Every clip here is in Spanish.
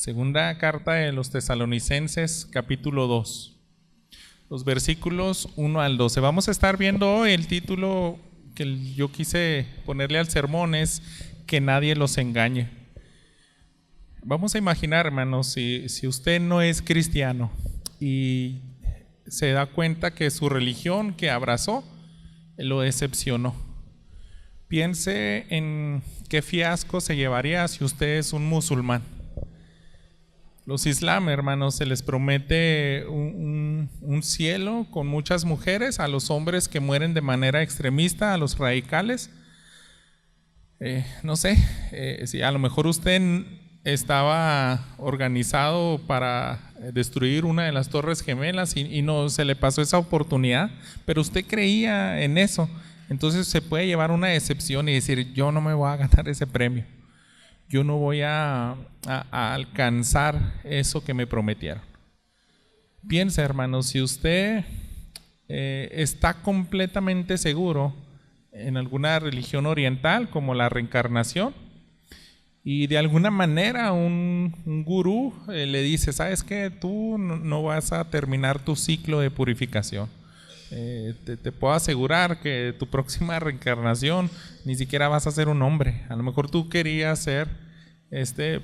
Segunda carta de los Tesalonicenses, capítulo 2, los versículos 1 al 12. Vamos a estar viendo hoy el título que yo quise ponerle al sermón es que nadie los engañe. Vamos a imaginar, hermanos, si usted no es cristiano y se da cuenta que su religión que abrazó lo decepcionó. Piense en qué fiasco se llevaría si usted es un musulmán. Los islam, hermanos, se les promete un cielo con muchas mujeres a los hombres que mueren de manera extremista, a los radicales. No sé, si a lo mejor usted estaba organizado para destruir una de las Torres Gemelas y no se le pasó esa oportunidad, pero usted creía en eso. Entonces se puede llevar una decepción y decir, yo no me voy a ganar ese premio. Yo no voy a alcanzar eso que me prometieron. Piensa, hermanos, si usted está completamente seguro en alguna religión oriental como la reencarnación y de alguna manera un gurú le dice, ¿sabes qué? Tú no vas a terminar tu ciclo de purificación. Te puedo asegurar que tu próxima reencarnación ni siquiera vas a ser un hombre. A lo mejor tú querías ser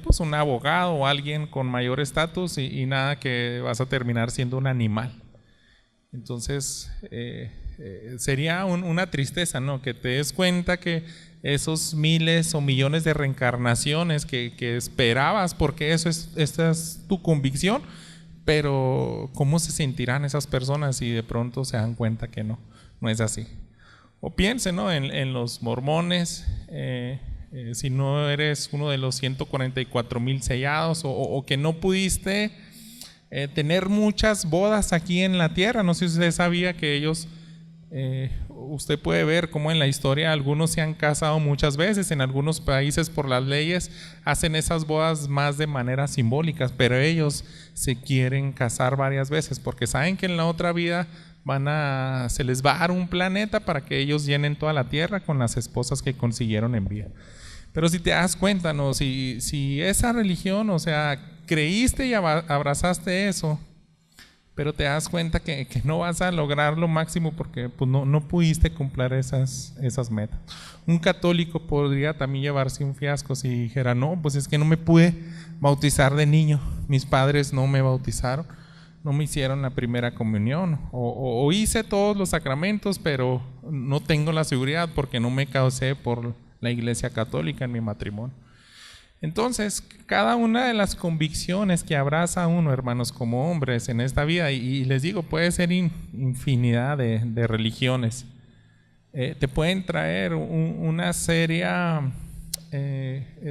pues un abogado o alguien con mayor estatus y nada, que vas a terminar siendo un animal. Entonces sería una tristeza, ¿no? Que te des cuenta que esos miles o millones de reencarnaciones que esperabas, porque esa es tu convicción, pero ¿cómo se sentirán esas personas si de pronto se dan cuenta que no es así? O piensen, ¿no? en los mormones, si no eres uno de los 144,000 sellados o que no pudiste tener muchas bodas aquí en la tierra. No sé si usted sabía que ellos, usted puede ver cómo en la historia algunos se han casado muchas veces. En algunos países por las leyes hacen esas bodas más de manera simbólicas, pero ellos se quieren casar varias veces porque saben que en la otra vida se les va a dar un planeta para que ellos llenen toda la tierra con las esposas que consiguieron en vida. Pero si te das cuenta, ¿no? Si esa religión, o sea, creíste y abrazaste eso, pero te das cuenta que no vas a lograr lo máximo porque pues, no pudiste cumplir esas metas. Un católico podría también llevarse un fiasco si dijera, no, pues es que no me pude bautizar de niño, mis padres no me bautizaron, no me hicieron la primera comunión, o hice todos los sacramentos, pero no tengo la seguridad porque no me casé por la Iglesia Católica en mi matrimonio. Entonces, cada una de las convicciones que abraza uno, hermanos, como hombres en esta vida, y les digo, puede ser infinidad de religiones, te pueden traer una seria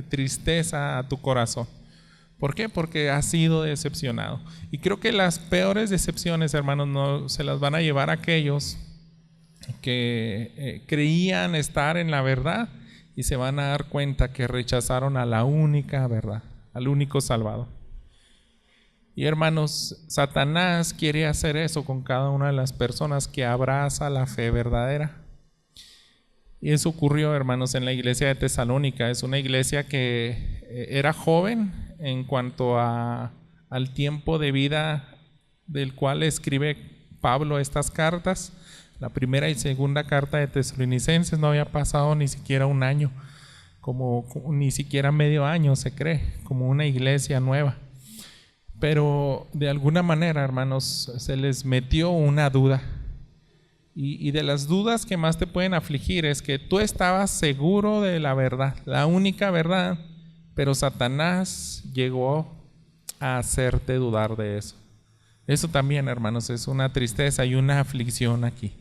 tristeza a tu corazón. ¿Por qué? Porque has sido decepcionado. Y creo que las peores decepciones, hermanos, no se las van a llevar aquellos que creían estar en la verdad y se van a dar cuenta que rechazaron a la única verdad, al único Salvador. Y hermanos, Satanás quiere hacer eso con cada una de las personas que abraza la fe verdadera. Y eso ocurrió, hermanos, en la iglesia de Tesalónica. Es una iglesia que era joven en cuanto al tiempo de vida del cual escribe Pablo estas cartas. La primera y segunda carta de Tesalonicenses no había pasado ni siquiera un año, como ni siquiera medio año se cree, como una iglesia nueva. Pero de alguna manera, hermanos, se les metió una duda. Y de las dudas que más te pueden afligir es que tú estabas seguro de la verdad, la única verdad, pero Satanás llegó a hacerte dudar de eso. Eso también, hermanos, es una tristeza y una aflicción aquí.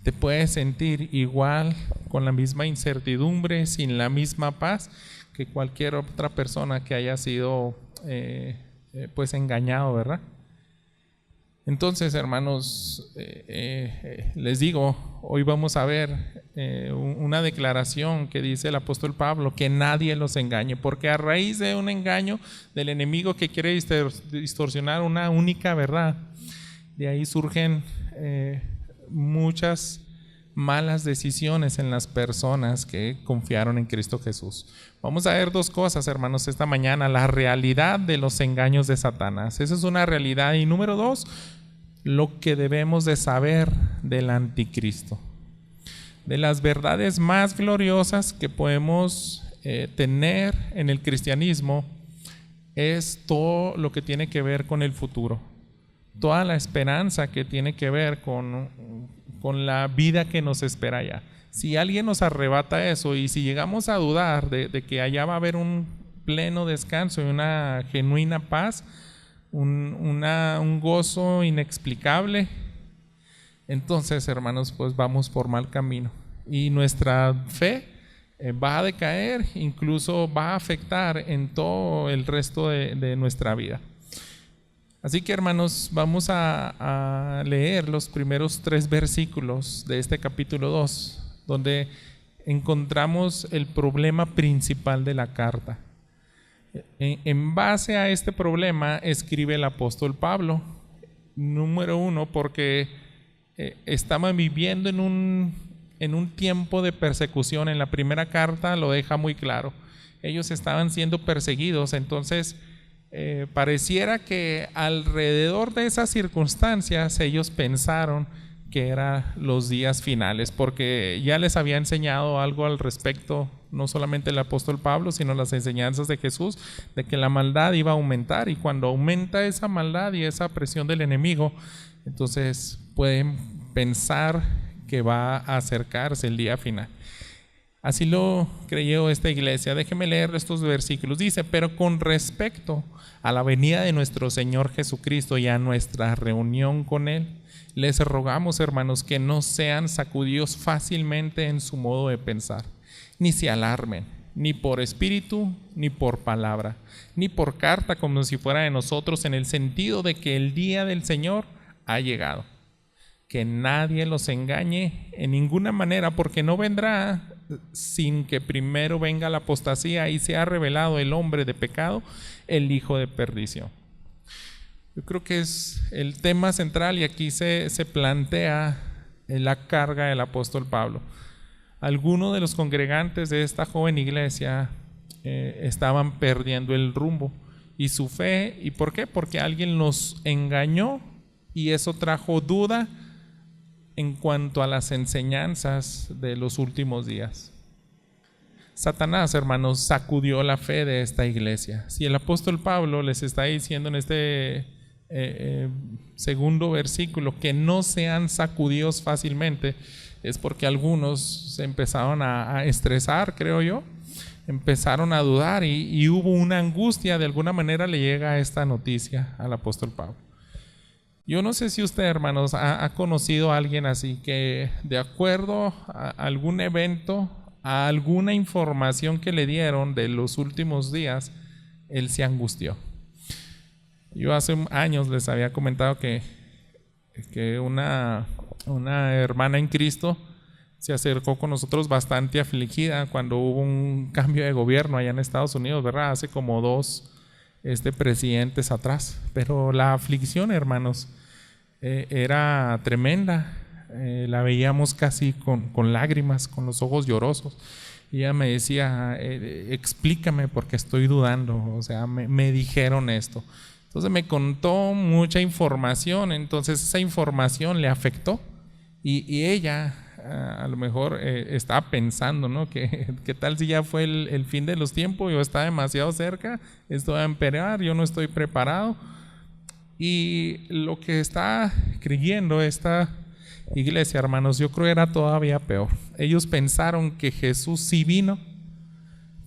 Te puedes sentir igual, con la misma incertidumbre, sin la misma paz que cualquier otra persona que haya sido pues engañado, ¿verdad? Entonces, hermanos, les digo, hoy vamos a ver una declaración que dice el apóstol Pablo, que nadie los engañe, porque a raíz de un engaño del enemigo que quiere distorsionar una única verdad, de ahí surgen muchas malas decisiones en las personas que confiaron en Cristo Jesús. Vamos a ver dos cosas, hermanos, esta mañana: la realidad de los engaños de Satanás. Esa es una realidad. Y número dos, lo que debemos de saber del anticristo. De las verdades más gloriosas que podemos tener en el cristianismo es todo lo que tiene que ver con el futuro, toda la esperanza que tiene que ver con la vida que nos espera allá. Si alguien nos arrebata eso, y si llegamos a dudar de que allá va a haber un pleno descanso y una genuina paz, un gozo inexplicable, entonces, hermanos, pues vamos por mal camino y nuestra fe va a decaer, incluso va a afectar en todo el resto de nuestra vida. Así que, hermanos, vamos a leer los primeros 3 versículos de este capítulo 2, donde encontramos el problema principal de la carta. En base a este problema escribe el apóstol Pablo. Número 1, porque estaban viviendo en un tiempo de persecución. En la primera carta lo deja muy claro. Ellos estaban siendo perseguidos, entonces pareciera que alrededor de esas circunstancias ellos pensaron que eran los días finales, porque ya les había enseñado algo al respecto, no solamente el apóstol Pablo, sino las enseñanzas de Jesús, de que la maldad iba a aumentar, y cuando aumenta esa maldad y esa presión del enemigo, entonces pueden pensar que va a acercarse el día final. Así lo creyó esta iglesia. Déjeme leer estos versículos. Dice: pero con respecto a la venida de nuestro Señor Jesucristo y a nuestra reunión con Él, les rogamos, hermanos, que no sean sacudidos fácilmente en su modo de pensar, ni se alarmen, ni por espíritu, ni por palabra, ni por carta como si fuera de nosotros, en el sentido de que el día del Señor ha llegado. Que nadie los engañe en ninguna manera, porque no vendrá sin que primero venga la apostasía y sea revelado el hombre de pecado, el hijo de perdición. Yo creo que es el tema central, y aquí se plantea la carga del apóstol Pablo. Algunos de los congregantes de esta joven iglesia estaban perdiendo el rumbo y su fe. ¿Y por qué? Porque alguien los engañó, y eso trajo duda en cuanto a las enseñanzas de los últimos días. Satanás, hermanos, sacudió la fe de esta iglesia. Si el apóstol Pablo les está diciendo en este segundo versículo que no sean sacudidos fácilmente, es porque algunos se empezaron a estresar, creo yo, empezaron a dudar, y hubo una angustia. De alguna manera le llega esta noticia al apóstol Pablo. Yo no sé si usted, hermanos, ha conocido a alguien así, que de acuerdo a algún evento, a alguna información que le dieron de los últimos días, él se angustió. Yo hace años les había comentado que una hermana en Cristo se acercó con nosotros bastante afligida cuando hubo un cambio de gobierno allá en Estados Unidos, ¿verdad? Hace como 2 presidentes atrás. Pero la aflicción, hermanos, era tremenda. La veíamos casi con lágrimas, con los ojos llorosos. Y ella me decía: explícame porque estoy dudando, o sea, me dijeron esto. Entonces me contó mucha información. Entonces esa información le afectó, y ella a lo mejor estaba pensando, ¿no? ¿Qué tal si ya fue el fin de los tiempos? Yo está demasiado cerca, esto va a empeorar, yo no estoy preparado. Y lo que está creyendo esta iglesia, hermanos, yo creo era todavía peor. Ellos pensaron que Jesús sí vino,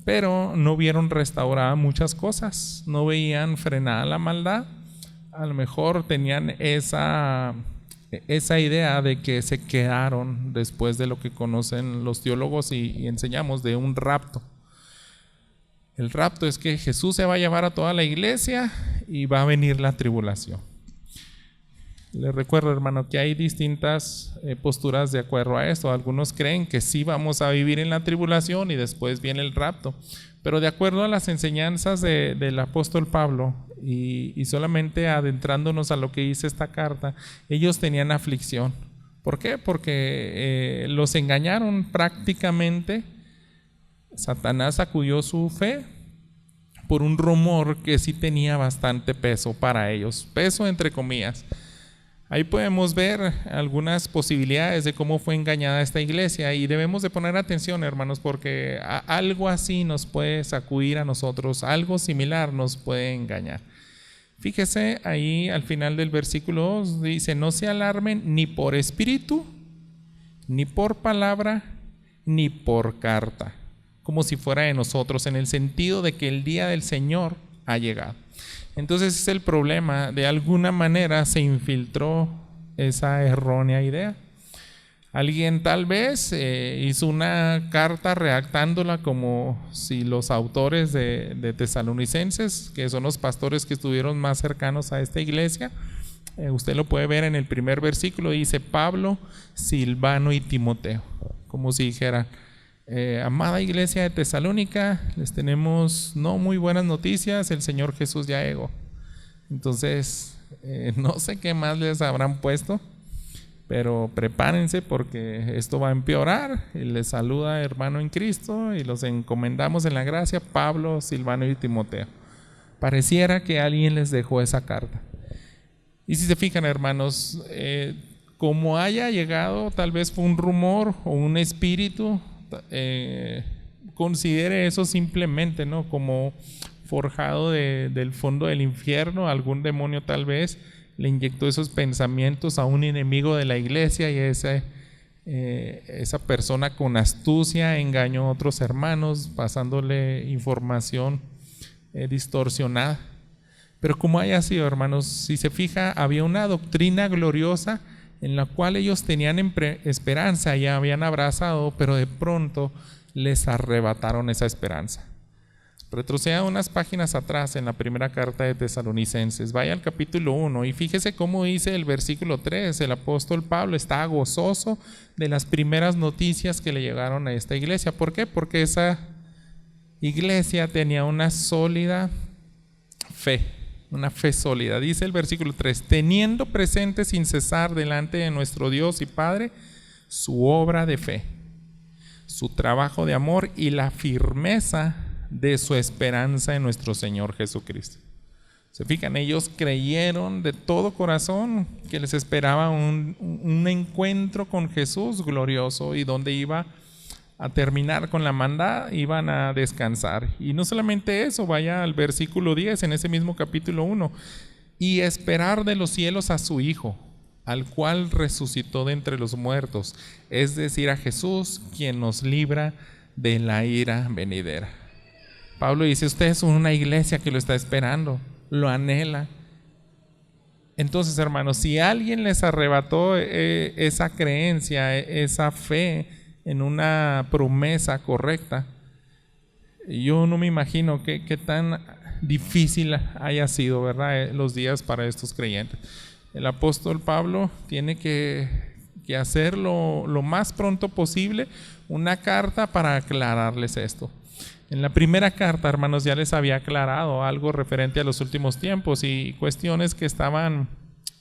pero no vieron restauradas muchas cosas, no veían frenada la maldad. A lo mejor tenían esa idea de que se quedaron después de lo que conocen los teólogos y enseñamos, de un rapto. El rapto es que Jesús se va a llevar a toda la iglesia y va a venir la tribulación. Les recuerdo, hermano, que hay distintas posturas de acuerdo a esto. Algunos creen que sí vamos a vivir en la tribulación y después viene el rapto, pero de acuerdo a las enseñanzas del apóstol Pablo, y solamente adentrándonos a lo que dice esta carta, ellos tenían aflicción ¿Por qué? Porque los engañaron prácticamente. Satanás sacudió su fe por un rumor que sí tenía bastante peso para ellos, peso entre comillas. Ahí podemos ver algunas posibilidades de cómo fue engañada esta iglesia, y debemos de poner atención, hermanos, porque algo así nos puede sacudir a nosotros, algo similar nos puede engañar. Fíjese ahí al final del versículo 2, dice: no se alarmen ni por espíritu, ni por palabra, ni por carta, como si fuera de nosotros, en el sentido de que el día del Señor ha llegado. Entonces es el problema, de alguna manera se infiltró esa errónea idea. Alguien tal vez hizo una carta redactándola como si los autores de Tesalonicenses, que son los pastores que estuvieron más cercanos a esta iglesia, usted lo puede ver en el primer versículo, dice Pablo, Silvano y Timoteo, como si dijera: amada iglesia de Tesalónica, les tenemos no muy buenas noticias, el Señor Jesús ya llegó. Entonces no sé qué más les habrán puesto, pero prepárense porque esto va a empeorar. Y les saluda hermano en Cristo y los encomendamos en la gracia, Pablo, Silvano y Timoteo. Pareciera que alguien les dejó esa carta. Y si se fijan, hermanos, como haya llegado, tal vez fue un rumor o un espíritu, considere eso simplemente, ¿no?, como forjado del fondo del infierno. Algún demonio tal vez le inyectó esos pensamientos a un enemigo de la iglesia, y esa persona con astucia engañó a otros hermanos pasándole información distorsionada. Pero como haya sido, hermanos, si se fija, había una doctrina gloriosa en la cual ellos tenían esperanza y habían abrazado, pero de pronto les arrebataron esa esperanza. Retroceda unas páginas atrás en la primera carta de Tesalonicenses, vaya al capítulo 1 y fíjese cómo dice el versículo 3, el apóstol Pablo está gozoso de las primeras noticias que le llegaron a esta iglesia. ¿Por qué? Porque esa iglesia tenía una sólida fe, una fe sólida. Dice el versículo 3, teniendo presente sin cesar delante de nuestro Dios y Padre su obra de fe, su trabajo de amor y la firmeza de su esperanza en nuestro Señor Jesucristo. Se fijan, ellos creyeron de todo corazón que les esperaba un encuentro con Jesús glorioso, y donde iba a terminar con la manda, iban a descansar. Y no solamente eso, vaya al versículo 10 en ese mismo capítulo 1, y esperar de los cielos a su Hijo, al cual resucitó de entre los muertos, es decir, a Jesús, quien nos libra de la ira venidera. Pablo dice, ustedes son una iglesia que lo está esperando, lo anhela. Entonces, hermanos, si alguien les arrebató esa creencia, esa fe en una promesa correcta, yo no me imagino qué tan difícil haya sido, ¿verdad?, los días para estos creyentes. El apóstol Pablo tiene que hacer lo más pronto posible una carta para aclararles esto. En la primera carta, hermanos, ya les había aclarado algo referente a los últimos tiempos y cuestiones que estaban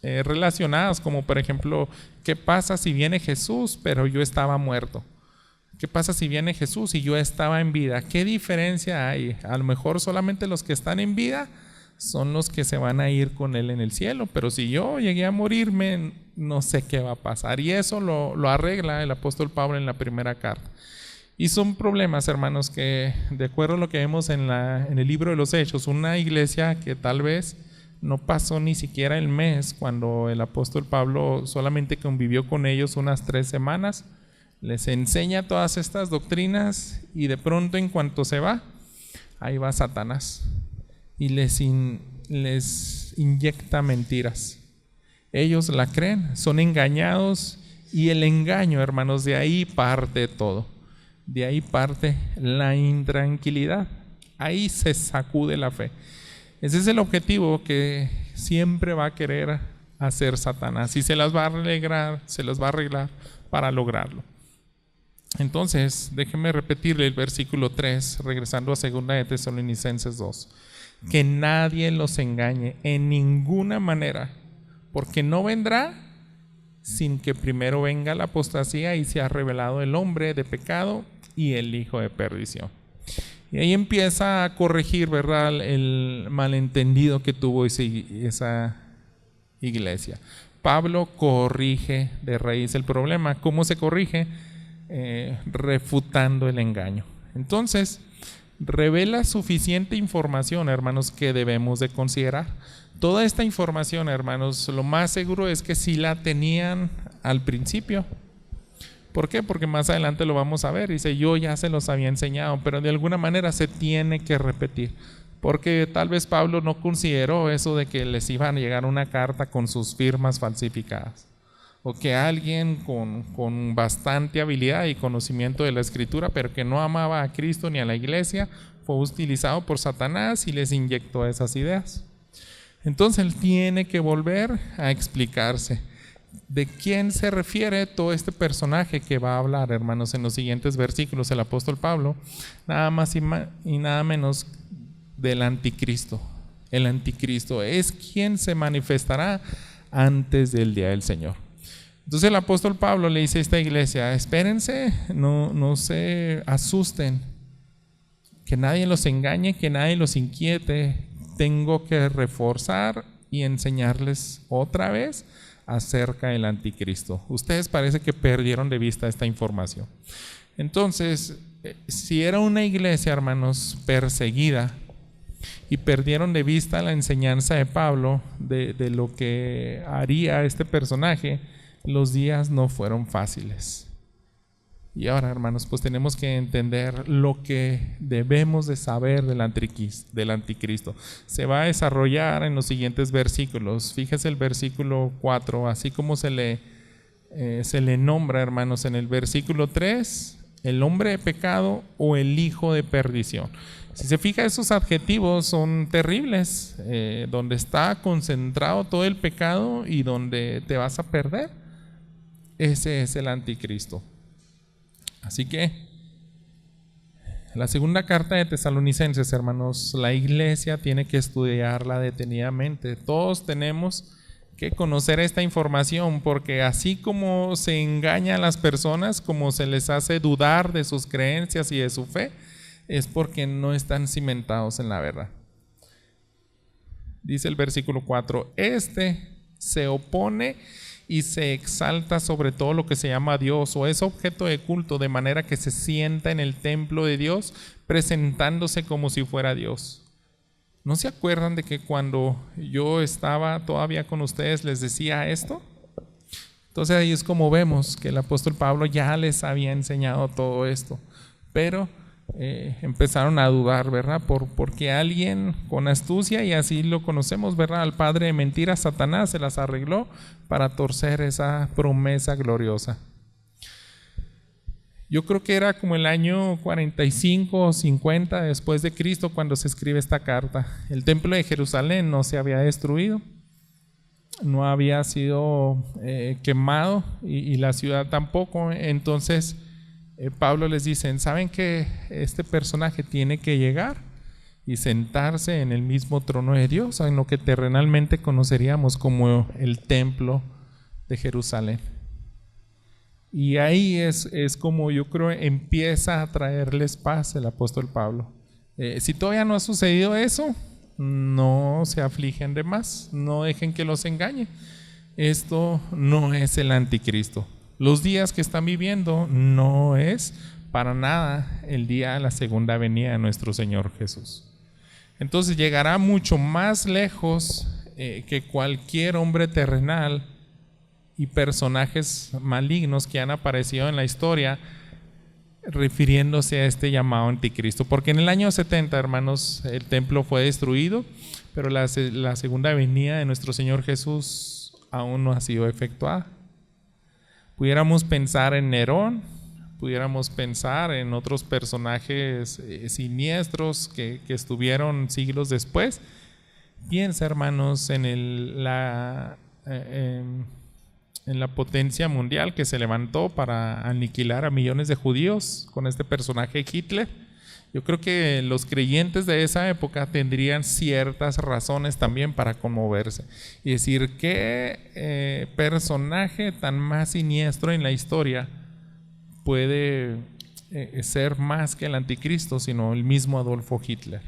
relacionadas, como por ejemplo, ¿qué pasa si viene Jesús pero yo estaba muerto? ¿Qué pasa si viene Jesús y yo estaba en vida? ¿Qué diferencia hay? A lo mejor solamente los que están en vida son los que se van a ir con Él en el cielo, pero si yo llegué a morirme, no sé qué va a pasar. Y eso lo arregla el apóstol Pablo en la primera carta. Y son problemas, hermanos, que de acuerdo a lo que vemos en el libro de los Hechos, una iglesia que tal vez no pasó ni siquiera el mes cuando el apóstol Pablo solamente convivió con ellos unas 3 semanas, les enseña todas estas doctrinas y de pronto en cuanto se va, ahí va Satanás y les inyecta mentiras. Ellos la creen, son engañados, y el engaño, hermanos, de ahí parte todo. De ahí parte la intranquilidad, ahí se sacude la fe. Ese es el objetivo que siempre va a querer hacer Satanás, y se las va a arreglar para lograrlo. Entonces, déjenme repetirle el versículo 3, regresando a 2 de Tesalonicenses 2. Que nadie los engañe en ninguna manera, porque no vendrá sin que primero venga la apostasía y se ha revelado el hombre de pecado y el hijo de perdición. Y ahí empieza a corregir, ¿verdad?, el malentendido que tuvo esa iglesia. Pablo corrige de raíz el problema. ¿Cómo se corrige? Refutando el engaño. Entonces, revela suficiente información, hermanos, que debemos de considerar. Toda esta información, hermanos, lo más seguro es que sí la tenían al principio. ¿Por qué? Porque más adelante lo vamos a ver. Dice, yo ya se los había enseñado, pero de alguna manera se tiene que repetir. Porque tal vez Pablo no consideró eso de que les iban a llegar una carta con sus firmas falsificadas. O que alguien con bastante habilidad y conocimiento de la Escritura, pero que no amaba a Cristo ni a la iglesia, fue utilizado por Satanás y les inyectó esas ideas. Entonces él tiene que volver a explicarse. ¿De quién se refiere todo este personaje que va a hablar, hermanos, en los siguientes versículos? El apóstol Pablo, nada más y nada menos del anticristo. El anticristo es quien se manifestará antes del día del Señor. Entonces el apóstol Pablo le dice a esta iglesia, espérense, no se asusten, que nadie los engañe, que nadie los inquiete. Tengo que reforzar y enseñarles otra vez acerca del anticristo. Ustedes parece que perdieron de vista esta información. Entonces, si era una iglesia, hermanos, perseguida, y perdieron de vista la enseñanza de Pablo de lo que haría este personaje, los días no fueron fáciles. Y ahora, hermanos, pues tenemos que entender lo que debemos de saber del anticristo. Se va a desarrollar en los siguientes versículos. Fíjese el versículo 4, así como se le nombra, hermanos, en el versículo 3, el hombre de pecado o el hijo de perdición. Si se fija, esos adjetivos son terribles, donde está concentrado todo el pecado y donde te vas a perder. Ese es el anticristo. Así que la segunda carta de Tesalonicenses, hermanos, la iglesia tiene que estudiarla detenidamente. Todos tenemos que conocer esta información, porque así como se engaña a las personas, como se les hace dudar de sus creencias y de su fe, es porque no están cimentados en la verdad. Dice el versículo 4, este se opone y se exalta sobre todo lo que se llama Dios o es objeto de culto, de manera que se sienta en el templo de Dios presentándose como si fuera Dios. ¿No se acuerdan de que cuando yo estaba todavía con ustedes les decía esto? Entonces ahí es como vemos que el apóstol Pablo ya les había enseñado todo esto, pero empezaron a dudar, ¿verdad? Porque alguien con astucia, y así lo conocemos, ¿verdad? Al padre de mentiras, Satanás, se las arregló para torcer esa promesa gloriosa. Yo creo que era como el año 45 o 50 después de Cristo cuando se escribe esta carta. El templo de Jerusalén no se había destruido, no había sido quemado y la ciudad tampoco. Entonces Pablo les dice, ¿saben que este personaje tiene que llegar y sentarse en el mismo trono de Dios, en lo que terrenalmente conoceríamos como el templo de Jerusalén? Y ahí es como yo creo empieza a traerles paz el apóstol Pablo. Si todavía no ha sucedido eso, no se afligen de más, no dejen que los engañe. Esto no es el anticristo. Los días que están viviendo no es para nada el día de la segunda venida de nuestro Señor Jesús. Entonces llegará mucho más lejos que cualquier hombre terrenal y personajes malignos que han aparecido en la historia refiriéndose a este llamado anticristo. Porque en el año 70, hermanos, el templo fue destruido, pero la segunda venida de nuestro Señor Jesús aún no ha sido efectuada. Pudiéramos pensar en Nerón, pudiéramos pensar en otros personajes siniestros que estuvieron siglos después. Piensa, hermanos, en la potencia mundial que se levantó para aniquilar a millones de judíos con este personaje Hitler, Yo creo que los creyentes de esa época tendrían ciertas razones también para conmoverse y decir, ¿qué personaje tan más siniestro en la historia puede ser más que el anticristo, sino el mismo Adolfo Hitler?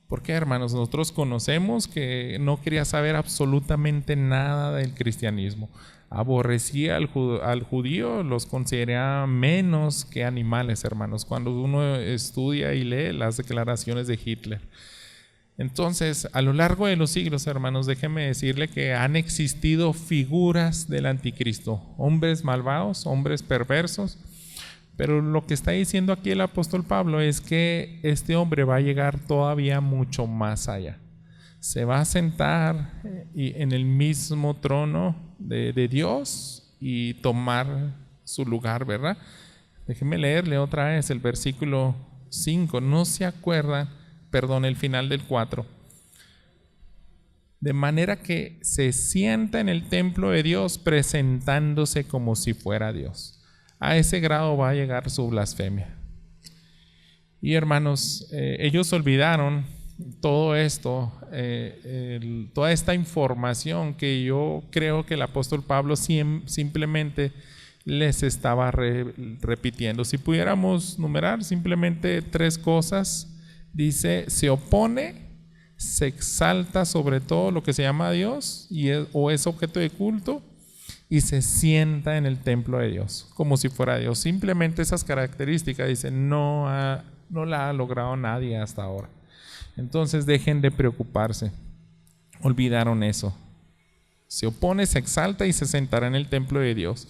¿Por qué, hermanos? Nosotros conocemos que no quería saber absolutamente nada del cristianismo. Aborrecía al judío, los consideraba menos que animales, hermanos, cuando uno estudia y lee las declaraciones de Hitler. Entonces, a lo largo de los siglos, hermanos, déjenme decirle que han existido figuras del anticristo, hombres malvados, hombres perversos, pero lo que está diciendo aquí el apóstol Pablo es que este hombre va a llegar todavía mucho más allá. Se va a sentar en el mismo trono de Dios y tomar su lugar, ¿verdad? Déjenme leerle otra vez el versículo 5. No se acuerdan, el final del 4. De manera que se sienta en el templo de Dios presentándose como si fuera Dios. A ese grado va a llegar su blasfemia. Y hermanos, ellos olvidaron todo esto, toda esta información que yo creo que el apóstol Pablo simplemente les estaba repitiendo. Si pudiéramos numerar simplemente 3 cosas, dice: se opone, se exalta sobre todo lo que se llama Dios o es objeto de culto, y se sienta en el templo de Dios como si fuera Dios. Simplemente esas características, dice, no la ha logrado nadie hasta ahora. Entonces dejen de preocuparse. Olvidaron eso. Se opone, se exalta y se sentará en el templo de Dios.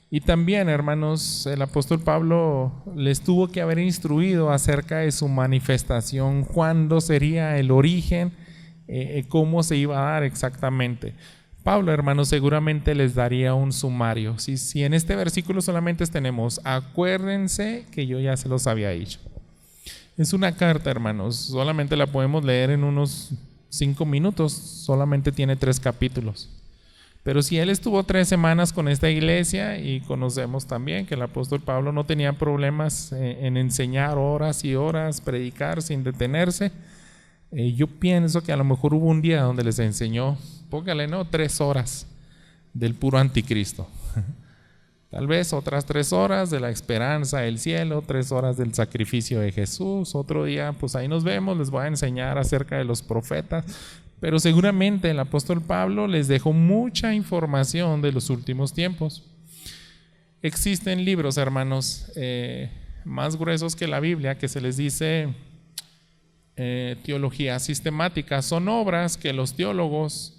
Y también, hermanos, el apóstol Pablo les tuvo que haber instruido acerca de su manifestación, cuándo sería el origen, cómo se iba a dar exactamente. Pablo, hermanos, seguramente les daría un sumario. Si en este versículo solamente tenemos, acuérdense que yo ya se los había dicho. Es una carta, hermanos, solamente la podemos leer en unos 5 minutos, solamente tiene 3 capítulos. Pero si él estuvo 3 semanas con esta iglesia, y conocemos también que el apóstol Pablo no tenía problemas en enseñar horas y horas, predicar sin detenerse, yo pienso que a lo mejor hubo un día donde les enseñó, póngale, 3 horas del puro anticristo. Tal vez otras 3 horas de la esperanza del cielo, 3 horas del sacrificio de Jesús. Otro día, pues ahí nos vemos, les voy a enseñar acerca de los profetas. Pero seguramente el apóstol Pablo les dejó mucha información de los últimos tiempos. Existen libros, hermanos, más gruesos que la Biblia, que se les dice teología sistemática. Son obras que los teólogos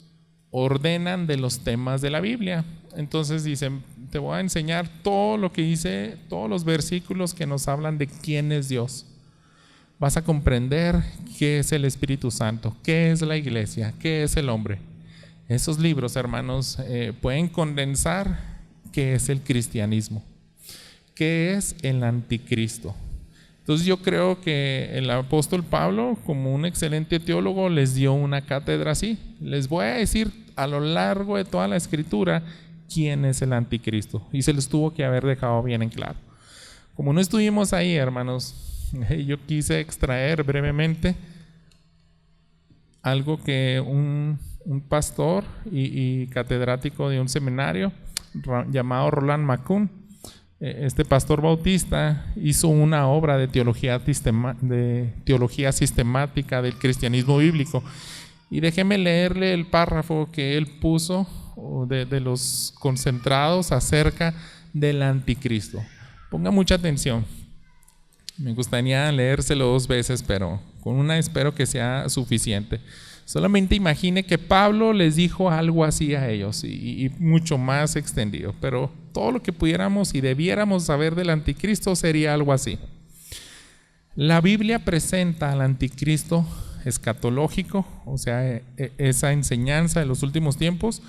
ordenan de los temas de la Biblia. Entonces dicen, te voy a enseñar todo lo que dice, todos los versículos que nos hablan de quién es Dios. Vas a comprender qué es el Espíritu Santo, qué es la iglesia, qué es el hombre. Esos libros, hermanos, pueden condensar qué es el cristianismo, qué es el anticristo. Entonces yo creo que el apóstol Pablo, como un excelente teólogo, les dio una cátedra así. Les voy a decir a lo largo de toda la escritura quién es el anticristo, y se les tuvo que haber dejado bien en claro. Como no estuvimos ahí, hermanos, yo quise extraer brevemente algo que un pastor y catedrático de un seminario llamado Roland Macun, este pastor bautista, hizo una obra de teología sistemática del cristianismo bíblico. Y déjeme leerle el párrafo que él puso de los concentrados acerca del anticristo. Ponga mucha atención. Me gustaría leérselo 2 veces, pero con una espero que sea suficiente. Solamente imagine que Pablo les dijo algo así a ellos y mucho más extendido, pero todo lo que pudiéramos y debiéramos saber del anticristo sería algo así. La Biblia presenta al anticristo escatológico, o sea, esa enseñanza de los últimos tiempos,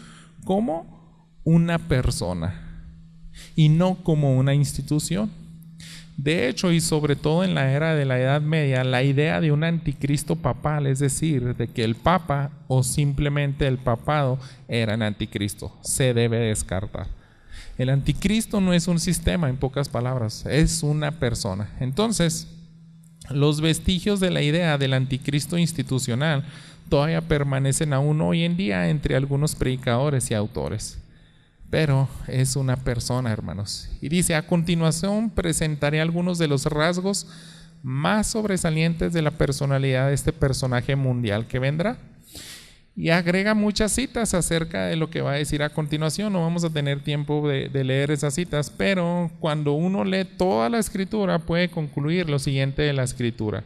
como una persona y no como una institución. De hecho, y sobre todo en la era de la Edad Media, la idea de un anticristo papal, es decir, de que el papa o simplemente el papado eran anticristo, se debe descartar. El anticristo no es un sistema, en pocas palabras, es una persona. Entonces, Los vestigios de la idea del anticristo institucional todavía permanecen aún hoy en día entre algunos predicadores y autores. Pero es una persona, hermanos. Y dice: a continuación presentaré algunos de los rasgos más sobresalientes de la personalidad de este personaje mundial que vendrá. Y agrega muchas citas acerca de lo que va a decir a continuación. No vamos a tener tiempo de leer esas citas, pero cuando uno lee toda la escritura puede concluir lo siguiente de la escritura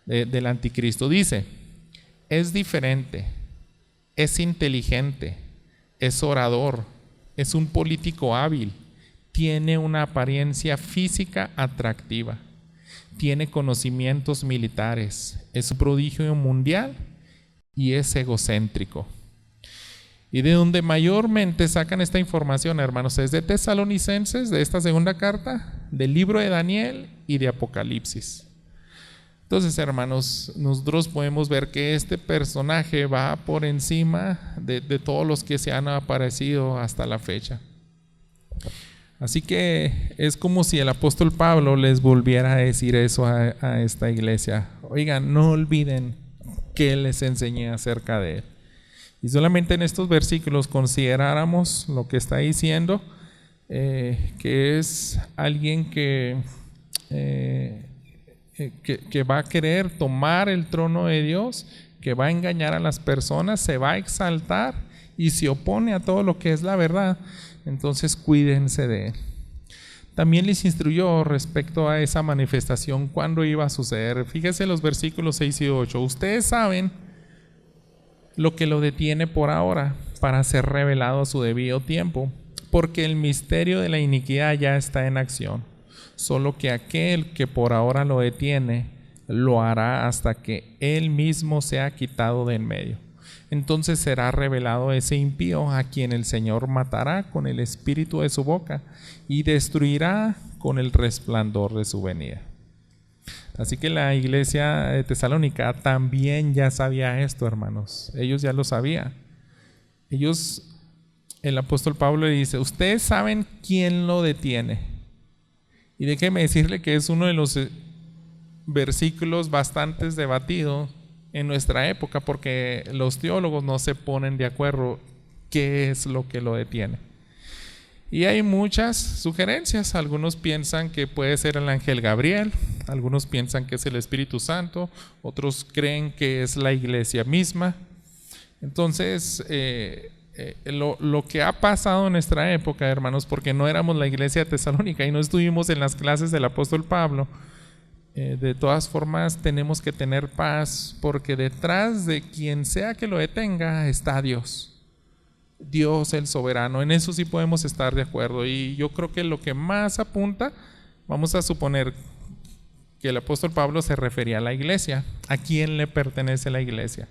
del anticristo. Dice: es diferente, es inteligente, es orador, es un político hábil, tiene una apariencia física atractiva, tiene conocimientos militares, es un prodigio mundial y es egocéntrico. Y de donde mayormente sacan esta información, hermanos, es de Tesalonicenses, de esta segunda carta, del libro de Daniel y de Apocalipsis. Entonces, hermanos, nosotros podemos ver que este personaje va por encima de todos los que se han aparecido hasta la fecha. Así que es como si el apóstol Pablo les volviera a decir eso a esta iglesia: oigan, no olviden que les enseñé acerca de él. Y solamente en estos versículos consideráramos lo que está diciendo, que es alguien que va a querer tomar el trono de Dios, que va a engañar a las personas, se va a exaltar y se opone a todo lo que es la verdad. Entonces cuídense de él. También les instruyó respecto a esa manifestación, cuándo iba a suceder. Fíjense los versículos 6 y 8. Ustedes saben lo que lo detiene por ahora, para ser revelado a su debido tiempo, porque el misterio de la iniquidad ya está en acción. Solo que aquel que por ahora lo detiene, lo hará hasta que él mismo sea quitado de en medio. Entonces será revelado ese impío, a quien el Señor matará con el espíritu de su boca y destruirá con el resplandor de su venida. Así que la iglesia de Tesalónica también ya sabía esto, hermanos. Ellos ya lo sabían. El apóstol Pablo le dice: ustedes saben quién lo detiene. Y déjeme decirle que es uno de los versículos bastante debatidos en nuestra época, porque los teólogos no se ponen de acuerdo qué es lo que lo detiene. Y hay muchas sugerencias. Algunos piensan que puede ser el ángel Gabriel, algunos piensan que es el Espíritu Santo, otros creen que es la iglesia misma. Entonces, lo que ha pasado en nuestra época, hermanos, porque no éramos la iglesia de Tesalónica y no estuvimos en las clases del apóstol Pablo, de todas formas tenemos que tener paz, porque detrás de quien sea que lo detenga está Dios. Dios el soberano. En eso sí podemos estar de acuerdo. Y yo creo que lo que más apunta, vamos a suponer que el apóstol Pablo se refería a la iglesia. ¿A quién le pertenece la iglesia?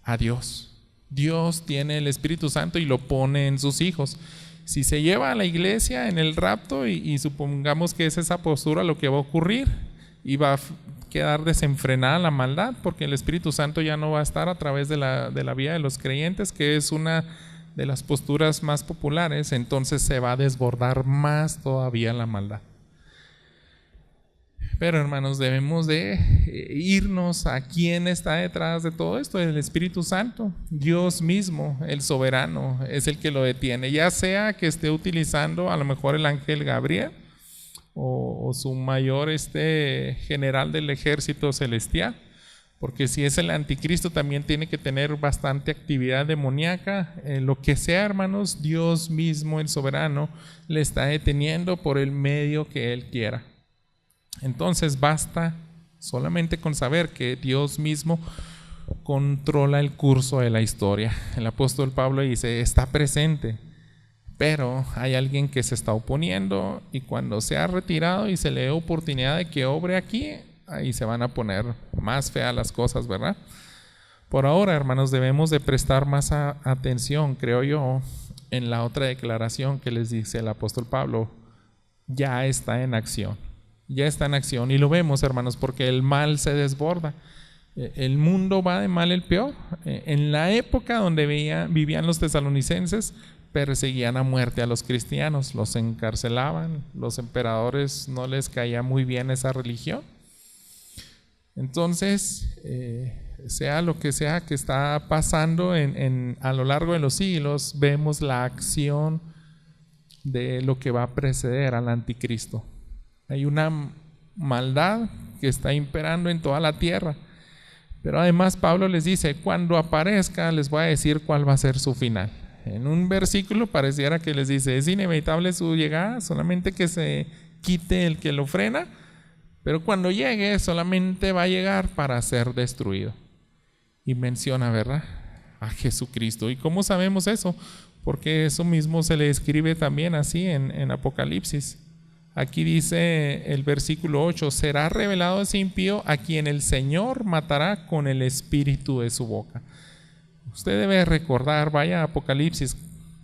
A Dios. Dios tiene el Espíritu Santo y lo pone en sus hijos. Si se lleva a la iglesia en el rapto y supongamos que es esa postura lo que va a ocurrir, y va a quedar desenfrenada la maldad, porque el Espíritu Santo ya no va a estar a través de la vida de los creyentes, que es una de las posturas más populares. Entonces se va a desbordar más todavía la maldad. Pero, hermanos, debemos de irnos a quién está detrás de todo esto: el Espíritu Santo. Dios mismo, el soberano, es el que lo detiene, ya sea que esté utilizando a lo mejor el ángel Gabriel o su mayor general del ejército celestial, porque si es el anticristo también tiene que tener bastante actividad demoníaca. Lo que sea, hermanos, Dios mismo, el soberano, le está deteniendo por el medio que él quiera. Entonces basta solamente con saber que Dios mismo controla el curso de la historia. El apóstol Pablo dice: está presente, pero hay alguien que se está oponiendo, y cuando se ha retirado y se le dé oportunidad de que obre aquí, ahí se van a poner más feas las cosas, ¿verdad? Por ahora, hermanos, debemos de prestar más atención, creo yo, en la otra declaración que les dice el apóstol Pablo: ya está en acción. Ya está en acción, y lo vemos, hermanos, porque el mal se desborda. El mundo va de mal en peor. En la época donde vivían los tesalonicenses, perseguían a muerte a los cristianos, los encarcelaban, los emperadores no les caía muy bien esa religión. Entonces, sea lo que sea que está pasando a lo largo de los siglos, vemos la acción de lo que va a preceder al anticristo. Hay una maldad que está imperando en toda la tierra, pero además Pablo les dice, cuando aparezca les voy a decir cuál va a ser su final. En un versículo pareciera que les dice, es inevitable su llegada, solamente que se quite el que lo frena, pero cuando llegue solamente va a llegar para ser destruido. Y menciona, ¿verdad?, a Jesucristo. ¿Y cómo sabemos eso? Porque eso mismo se le escribe también así en Apocalipsis. Aquí dice el versículo 8, será revelado ese impío a quien el Señor matará con el espíritu de su boca. Usted debe recordar, vaya a Apocalipsis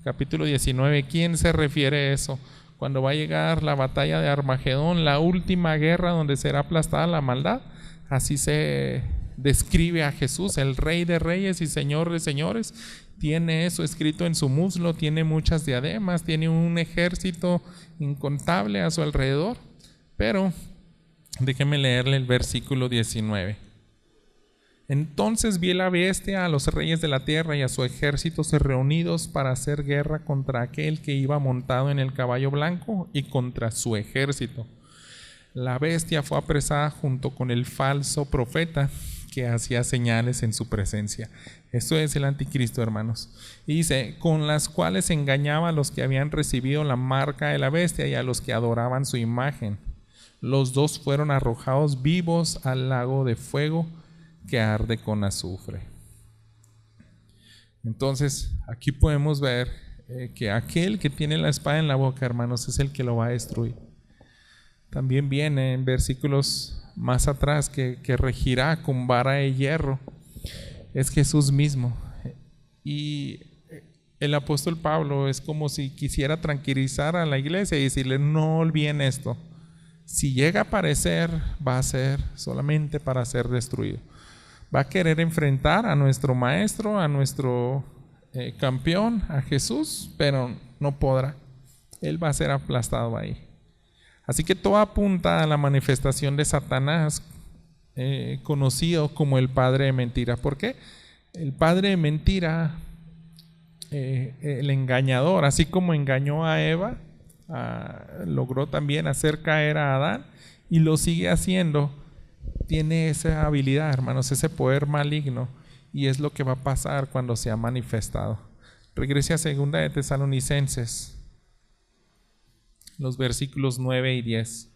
capítulo 19, ¿quién se refiere a eso? Cuando va a llegar la batalla de Armagedón, la última guerra donde será aplastada la maldad, así se describe a Jesús, el Rey de Reyes y Señor de Señores. Tiene eso escrito en su muslo, tiene muchas diademas, tiene un ejército incontable a su alrededor. Pero déjeme leerle el versículo 19. Entonces vi la bestia, a los reyes de la tierra y a su ejército reunidos para hacer guerra contra aquel que iba montado en el caballo blanco y contra su ejército. La bestia fue apresada junto con el falso profeta que hacía señales en su presencia. Esto es el anticristo, hermanos. Y dice, con las cuales engañaba a los que habían recibido la marca de la bestia y a los que adoraban su imagen. Los dos fueron arrojados vivos al lago de fuego que arde con azufre. Entonces, aquí podemos ver que aquel que tiene la espada en la boca, hermanos, es el que lo va a destruir. También viene en versículos más atrás que regirá con vara de hierro. Es Jesús mismo. Y el apóstol Pablo es como si quisiera tranquilizar a la iglesia y decirle, no olviden esto. Si llega a aparecer, va a ser solamente para ser destruido. Va a querer enfrentar a nuestro maestro, a nuestro campeón, a Jesús, pero no podrá. Él va a ser aplastado ahí. Así que todo apunta a la manifestación de Satanás, conocido como el padre de mentira. ¿Por qué? El padre de mentira, el engañador, así como engañó a Eva, logró también hacer caer a Adán y lo sigue haciendo. Tiene esa habilidad, hermanos, ese poder maligno, y es lo que va a pasar cuando se ha manifestado. Regrese a 2 de Tesalonicenses, los versículos 9 y 10.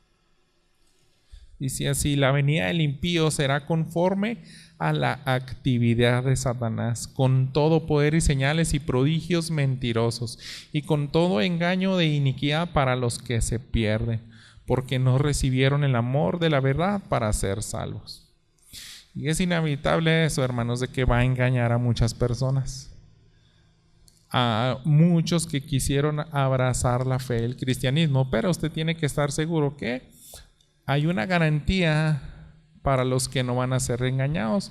Dice así, la venida del impío será conforme a la actividad de Satanás, con todo poder y señales y prodigios mentirosos, y con todo engaño de iniquidad para los que se pierden, porque no recibieron el amor de la verdad para ser salvos. Y es inevitable eso, hermanos, de que va a engañar a muchas personas. A muchos que quisieron abrazar la fe del cristianismo, pero usted tiene que estar seguro que hay una garantía para los que no van a ser engañados,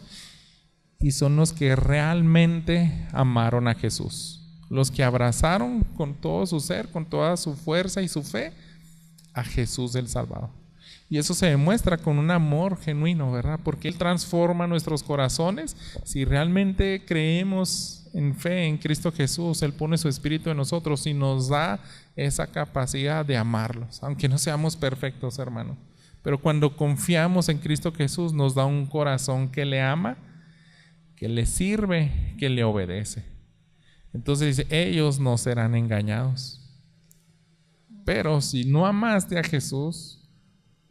y son los que realmente amaron a Jesús, los que abrazaron con todo su ser, con toda su fuerza y su fe a Jesús el Salvador. Y eso se demuestra con un amor genuino, ¿verdad? Porque Él transforma nuestros corazones. Si realmente creemos en fe en Cristo Jesús, Él pone su Espíritu en nosotros y nos da esa capacidad de amarlos, aunque no seamos perfectos, hermano. Pero cuando confiamos en Cristo Jesús, nos da un corazón que le ama, que le sirve, que le obedece. Entonces dice, ellos no serán engañados. Pero si no amaste a Jesús,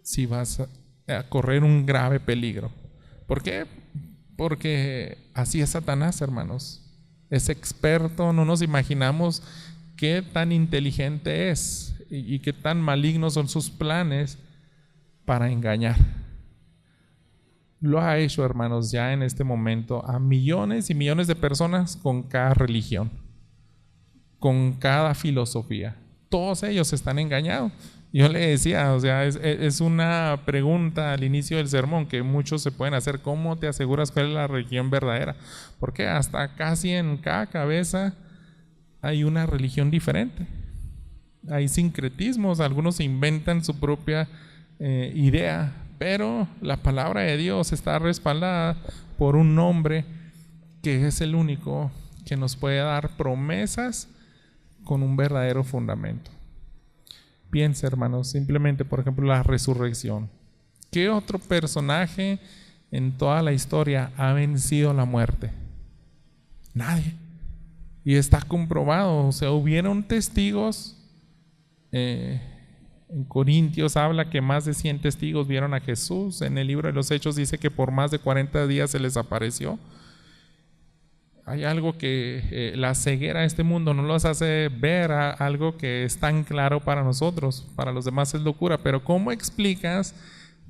si vas a correr un grave peligro. ¿Por qué? Porque así es Satanás, hermanos. Es experto, no nos imaginamos qué tan inteligente es y qué tan malignos son sus planes para engañar. Lo ha hecho, hermanos, ya en este momento a millones y millones de personas con cada religión, con cada filosofía. Todos ellos están engañados. Yo le decía, o sea, es una pregunta al inicio del sermón que muchos se pueden hacer: ¿cómo te aseguras cuál es la religión verdadera? Porque hasta casi en cada cabeza hay una religión diferente. Hay sincretismos, algunos inventan su propia idea pero la palabra de Dios está respaldada por un nombre que es el único que nos puede dar promesas con un verdadero fundamento. Piensa, hermanos, simplemente, por ejemplo, la resurrección. ¿Qué otro personaje en toda la historia ha vencido la muerte? Nadie. Y está comprobado, o sea, hubieron testigos. En Corintios habla que más de 100 testigos vieron a Jesús. En el libro de los Hechos dice que por más de 40 días se les apareció. Hay algo que la ceguera de este mundo no los hace ver algo que es tan claro para nosotros, para los demás es locura. Pero ¿cómo explicas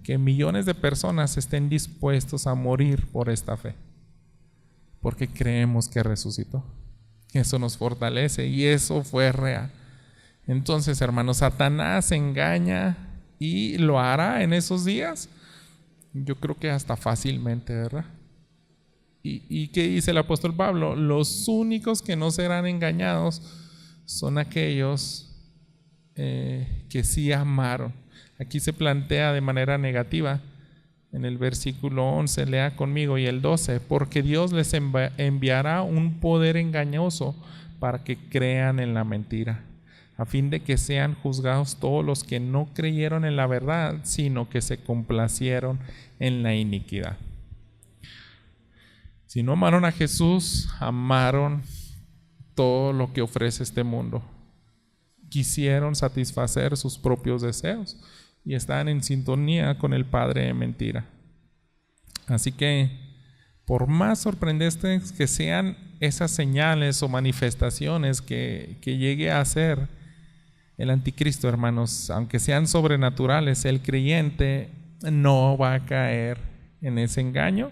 que millones de personas estén dispuestos a morir por esta fe? Porque creemos que resucitó. Eso nos fortalece y eso fue real. Entonces, hermanos, Satanás engaña y lo hará en esos días. Yo creo que hasta fácilmente, ¿verdad? ¿Y qué dice el apóstol Pablo? Los únicos que no serán engañados son aquellos que sí amaron. Aquí se plantea de manera negativa. En el versículo 11, lea conmigo, y el 12, porque Dios les enviará un poder engañoso para que crean en la mentira, a fin de que sean juzgados todos los que no creyeron en la verdad, sino que se complacieron en la iniquidad. Si no amaron a Jesús, amaron todo lo que ofrece este mundo. Quisieron satisfacer sus propios deseos y están en sintonía con el padre de mentira. Así que, por más sorprendentes que sean esas señales o manifestaciones que llegue a hacer el anticristo, hermanos, aunque sean sobrenaturales, el creyente no va a caer en ese engaño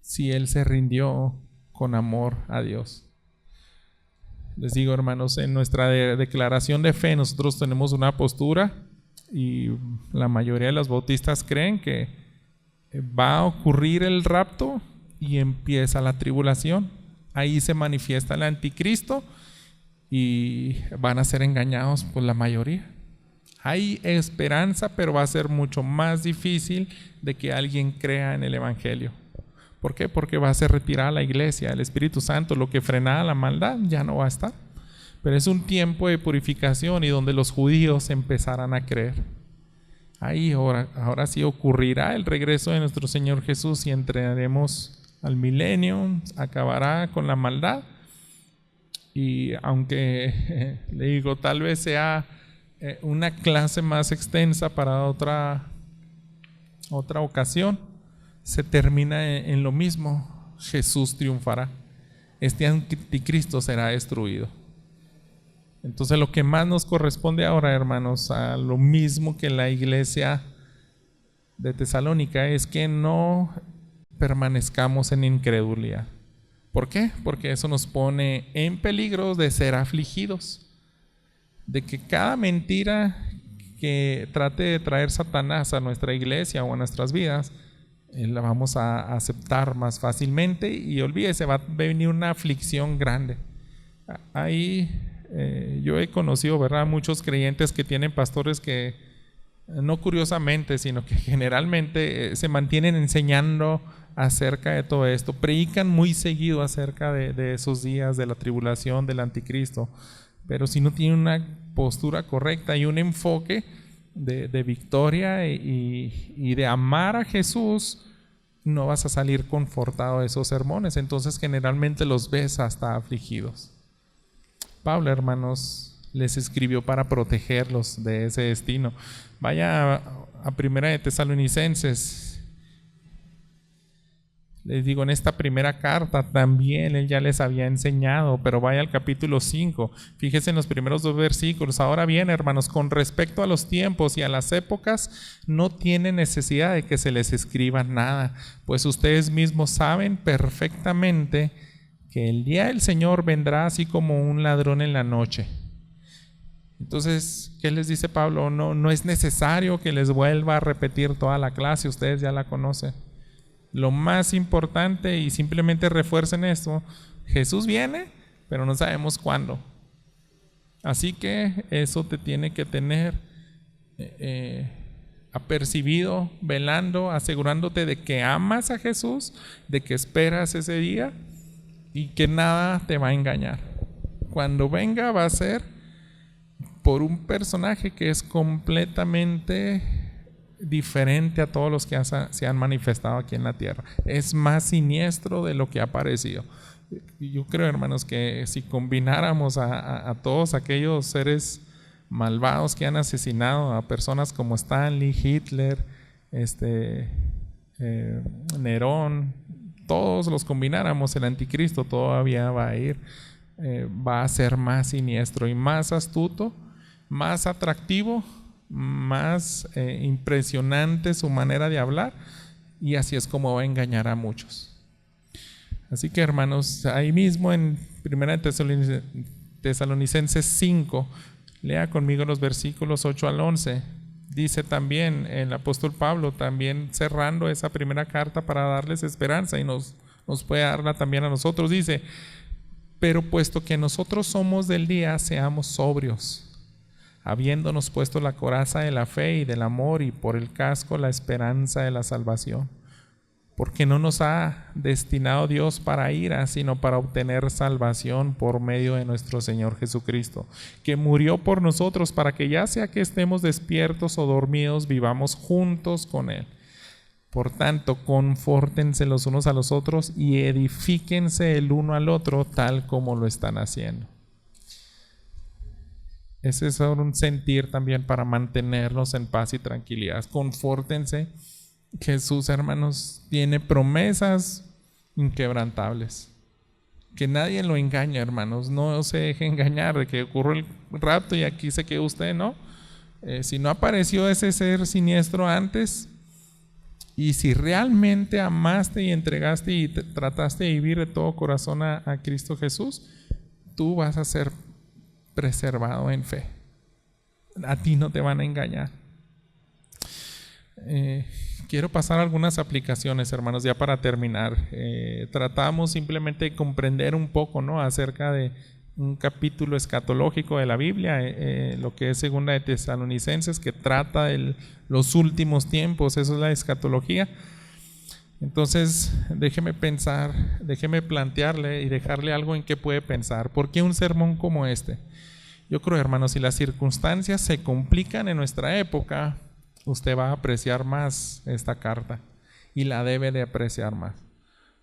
si él se rindió con amor a Dios. Les digo, hermanos, en nuestra declaración de fe nosotros tenemos una postura y la mayoría de los bautistas creen que va a ocurrir el rapto y empieza la tribulación. Ahí se manifiesta el anticristo y van a ser engañados por la mayoría. Hay esperanza, pero va a ser mucho más difícil de que alguien crea en el evangelio. ¿Por qué? Porque va a ser retirada la iglesia, el Espíritu Santo, lo que frenaba la maldad ya no va a estar. Pero es un tiempo de purificación y donde los judíos empezarán a creer. Ahí ahora sí ocurrirá el regreso de nuestro Señor Jesús y entraremos al milenio, acabará con la maldad. Y aunque le digo, tal vez sea una clase más extensa para otra ocasión, se termina en lo mismo. Jesús triunfará. Este anticristo será destruido. Entonces lo que más nos corresponde ahora, hermanos, a lo mismo que la iglesia de Tesalónica, es que no permanezcamos en incredulidad. ¿Por qué? Porque eso nos pone en peligro de ser afligidos, de que cada mentira que trate de traer Satanás a nuestra iglesia o a nuestras vidas, la vamos a aceptar más fácilmente y olvídese, va a venir una aflicción grande. Ahí yo he conocido, ¿verdad?, muchos creyentes que tienen pastores que no curiosamente, sino que generalmente se mantienen enseñando acerca de todo esto, predican muy seguido acerca de esos días de la tribulación, del anticristo, pero si no tienen una postura correcta y un enfoque de victoria y de amar a Jesús, no vas a salir confortado de esos sermones. Entonces generalmente los ves hasta afligidos. Pablo, hermanos, les escribió para protegerlos de ese destino. Vaya a Primera de Tesalonicenses. Les digo, en esta primera carta también él ya les había enseñado, pero vaya al capítulo 5, fíjense en los primeros 2 versículos. Ahora bien, hermanos, con respecto a los tiempos y a las épocas, no tienen necesidad de que se les escriba nada, pues ustedes mismos saben perfectamente que el día del Señor vendrá así como un ladrón en la noche. Entonces, ¿qué les dice Pablo? No es necesario que les vuelva a repetir toda la clase, ustedes ya la conocen. Lo más importante, y simplemente refuercen esto: Jesús viene, pero no sabemos cuándo. Así que eso te tiene que tener apercibido, velando, asegurándote de que amas a Jesús, de que esperas ese día y que nada te va a engañar. Cuando venga va a ser por un personaje que es completamente diferente a todos los que se han manifestado aquí en la tierra. Es más siniestro de lo que ha parecido. Yo creo, hermanos, que si combináramos a todos aquellos seres malvados que han asesinado a personas como Stanley, Hitler, Nerón, todos los combináramos, el anticristo todavía va a ir, va a ser más siniestro y más astuto, más atractivo, más impresionante su manera de hablar, y así es como va a engañar a muchos. Así que, hermanos, ahí mismo en 1 Tesalonicenses 5, lea conmigo los versículos 8 al 11. Dice también el apóstol Pablo, también cerrando esa primera carta para darles esperanza, y nos puede darla también a nosotros. Dice: pero puesto que nosotros somos del día, seamos sobrios, habiéndonos puesto la coraza de la fe y del amor, y por el casco la esperanza de la salvación. Porque no nos ha destinado Dios para ira, sino para obtener salvación por medio de nuestro Señor Jesucristo, que murió por nosotros, para que ya sea que estemos despiertos o dormidos, vivamos juntos con Él. Por tanto, confórtense los unos a los otros y edifíquense el uno al otro, tal como lo están haciendo. Ese es un sentir también para mantenernos en paz y tranquilidad. Confórtense. Jesús, hermanos, tiene promesas inquebrantables. Que nadie lo engañe, hermanos. No se deje engañar de que ocurrió el rapto y aquí se quedó usted, ¿no? Si no apareció ese ser siniestro antes, y si realmente amaste y entregaste y trataste de vivir de todo corazón a Cristo Jesús, tú vas a ser preservado en fe. A ti no te van a engañar. Quiero pasar algunas aplicaciones, hermanos, ya para terminar. Tratamos simplemente de comprender un poco, ¿no?, acerca de un capítulo escatológico de la Biblia, lo que es 2 de Tesalonicenses, que trata de los últimos tiempos. Eso es la escatología. Entonces, déjeme plantearle y dejarle algo en que puede pensar. ¿Por qué un sermón como este? Yo creo, hermanos, si las circunstancias se complican en nuestra época, usted va a apreciar más esta carta y la debe de apreciar más.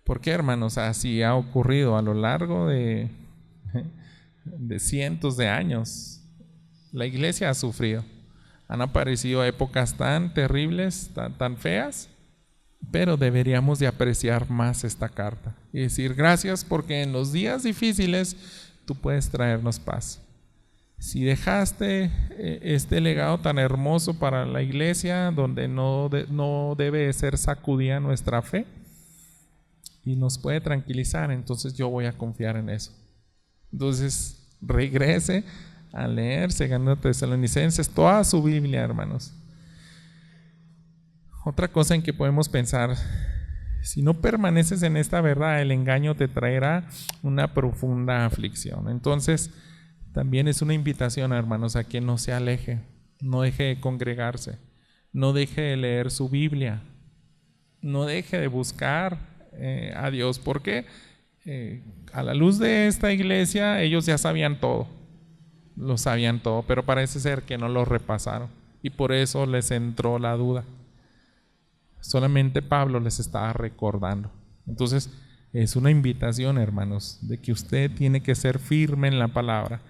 ¿Por qué, hermanos? Así ha ocurrido a lo largo de cientos de años. La iglesia ha sufrido. Han aparecido épocas tan terribles, tan feas, pero deberíamos de apreciar más esta carta y decir: gracias, porque en los días difíciles tú puedes traernos paz. Si dejaste este legado tan hermoso para la iglesia, donde no debe ser sacudida nuestra fe y nos puede tranquilizar, entonces yo voy a confiar en eso. Entonces regrese a leer 2 Tesalonicenses, toda su Biblia, hermanos. Otra cosa en que podemos pensar: si no permaneces en esta verdad, el engaño te traerá una profunda aflicción. Entonces también es una invitación, hermanos, a que no se aleje, no deje de congregarse, no deje de leer su Biblia, no deje de buscar a Dios. Porque a la luz de esta iglesia ellos ya sabían todo, lo sabían todo, pero parece ser que no lo repasaron y por eso les entró la duda. Solamente Pablo les estaba recordando. Entonces es una invitación, hermanos, de que usted tiene que ser firme en la palabra.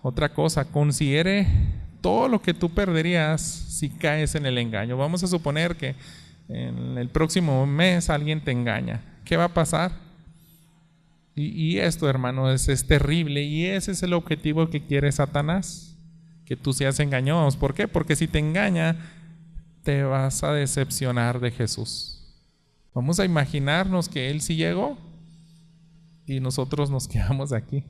Otra cosa, considere todo lo que tú perderías si caes en el engaño. Vamos a suponer que en el próximo mes alguien te engaña. ¿Qué va a pasar? Y esto, hermano, es terrible, y ese es el objetivo que quiere Satanás, que tú seas engañoso. ¿Por qué? Porque si te engaña, te vas a decepcionar de Jesús. Vamos a imaginarnos que Él sí llegó y nosotros nos quedamos aquí.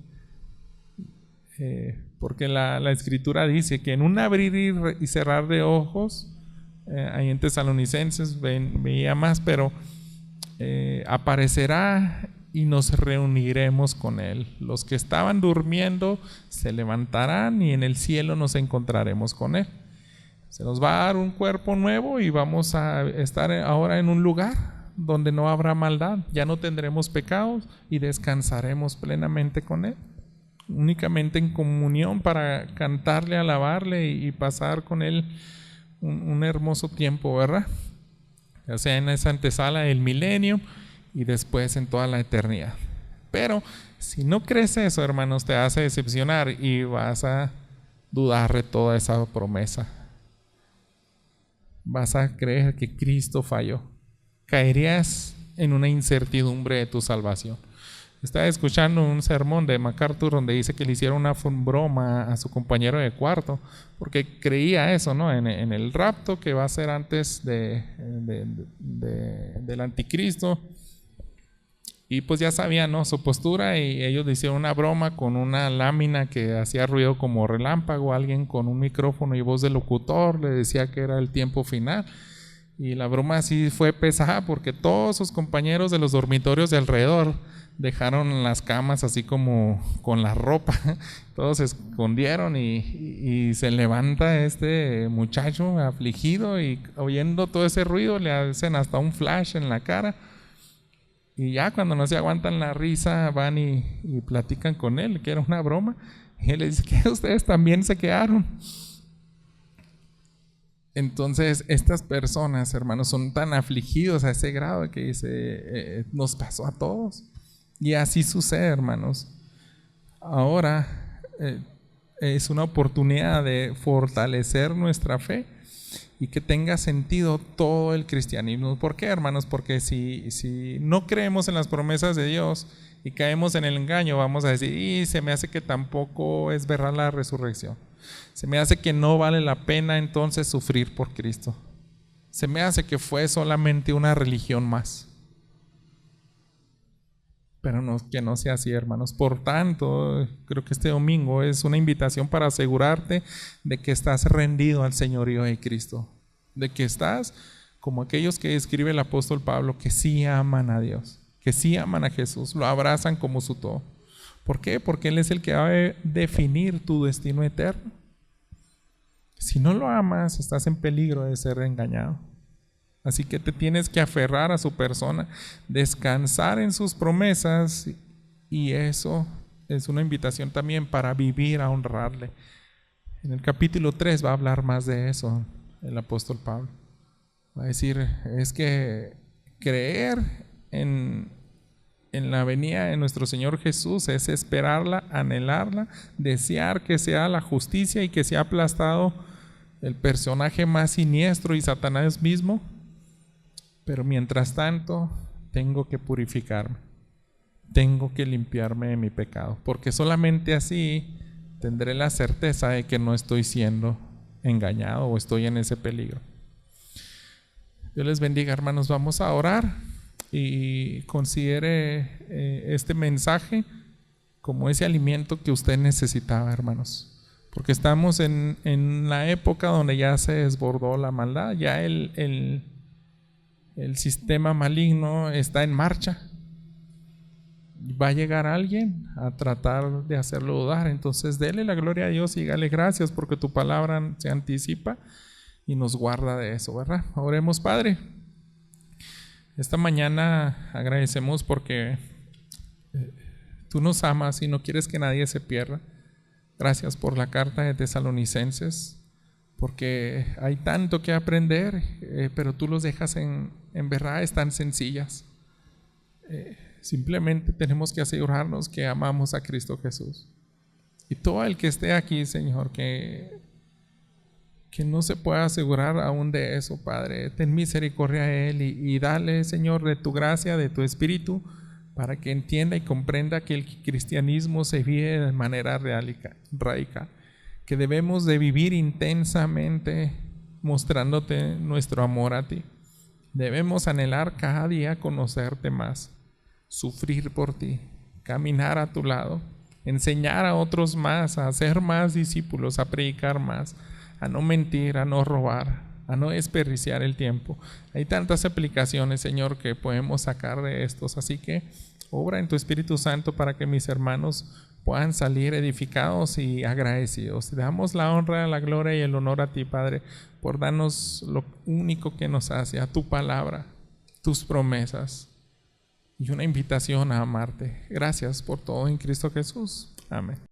Porque la Escritura dice que en un abrir y cerrar de ojos, ahí en Tesalonicenses veía más, pero aparecerá y nos reuniremos con Él. Los que estaban durmiendo se levantarán y en el cielo nos encontraremos con Él. Se nos va a dar un cuerpo nuevo y vamos a estar ahora en un lugar donde no habrá maldad, ya no tendremos pecados y descansaremos plenamente con Él, únicamente en comunión para cantarle, alabarle y pasar con Él un hermoso tiempo, ¿verdad? Ya sea en esa antesala del milenio y después en toda la eternidad. Pero si no crees eso, hermanos, te vas a decepcionar y vas a dudar de toda esa promesa. Vas a creer que Cristo falló. Caerías en una incertidumbre de tu salvación. Estaba escuchando un sermón de MacArthur donde dice que le hicieron una broma a su compañero de cuarto porque creía eso, ¿no? En el rapto que va a ser antes del anticristo. Y pues ya sabían, ¿no?, su postura, y ellos le hicieron una broma con una lámina que hacía ruido como relámpago. Alguien con un micrófono y voz de locutor le decía que era el tiempo final. Y la broma sí fue pesada porque todos sus compañeros de los dormitorios de alrededor dejaron las camas así como con la ropa. Todos se escondieron y se levanta este muchacho afligido y oyendo todo ese ruido le hacen hasta un flash en la cara. Y ya cuando no se aguantan la risa van y platican con él, que era una broma. Y él les dice que ustedes también se quedaron. Entonces estas personas, hermanos, son tan afligidos a ese grado que dice, nos pasó a todos. Y así sucede, hermanos. Ahora es una oportunidad de fortalecer nuestra fe y que tenga sentido todo el cristianismo. ¿Por qué, hermanos? Porque si no creemos en las promesas de Dios y caemos en el engaño, vamos a decir, y se me hace que tampoco es verdad la resurrección. Se me hace que no vale la pena entonces sufrir por Cristo. Se me hace que fue solamente una religión más. Pero no, que no sea así, hermanos. Por tanto, creo que este domingo es una invitación para asegurarte de que estás rendido al señorío de Cristo. De que estás como aquellos que escribe el apóstol Pablo, que sí aman a Dios, que sí aman a Jesús, lo abrazan como su todo. ¿Por qué? Porque Él es el que va a definir tu destino eterno. Si no lo amas, estás en peligro de ser engañado. Así que te tienes que aferrar a su persona, descansar en sus promesas, y eso es una invitación también para vivir a honrarle. En el capítulo 3 va a hablar más de eso el apóstol Pablo. Va a decir, es que creer en la venida de nuestro Señor Jesús es esperarla, anhelarla, desear que sea la justicia y que sea aplastado el personaje más siniestro y Satanás mismo. Pero mientras tanto, tengo que purificarme, tengo que limpiarme de mi pecado, porque solamente así tendré la certeza de que no estoy siendo engañado o estoy en ese peligro. Dios les bendiga, hermanos. Vamos a orar y considere este mensaje como ese alimento que usted necesitaba, hermanos, porque estamos en la época donde ya se desbordó la maldad, ya el sistema maligno está en marcha. Va a llegar alguien a tratar de hacerlo dudar. Entonces dele la gloria a Dios y dígale gracias porque tu palabra se anticipa y nos guarda de eso, ¿verdad? Oremos. Padre, esta mañana agradecemos porque tú nos amas y no quieres que nadie se pierda. Gracias por la carta de Tesalonicenses, porque hay tanto que aprender, pero tú los dejas en verdades tan sencillas. Simplemente tenemos que asegurarnos que amamos a Cristo Jesús. Y todo el que esté aquí, Señor, que no se pueda asegurar aún de eso, Padre, ten misericordia a él y dale, Señor, de tu gracia, de tu Espíritu, para que entienda y comprenda que el cristianismo se vive de manera radical, que debemos de vivir intensamente mostrándote nuestro amor a ti. Debemos anhelar cada día conocerte más, sufrir por ti, caminar a tu lado, enseñar a otros más, a ser más discípulos, a predicar más, a no mentir, a no robar, a no desperdiciar el tiempo. Hay tantas aplicaciones, Señor, que podemos sacar de estos, así que obra en tu Espíritu Santo para que mis hermanos puedan salir edificados y agradecidos. Te damos la honra, la gloria y el honor a ti, Padre, por darnos lo único que nos hace, a tu palabra, tus promesas y una invitación a amarte. Gracias por todo en Cristo Jesús. Amén.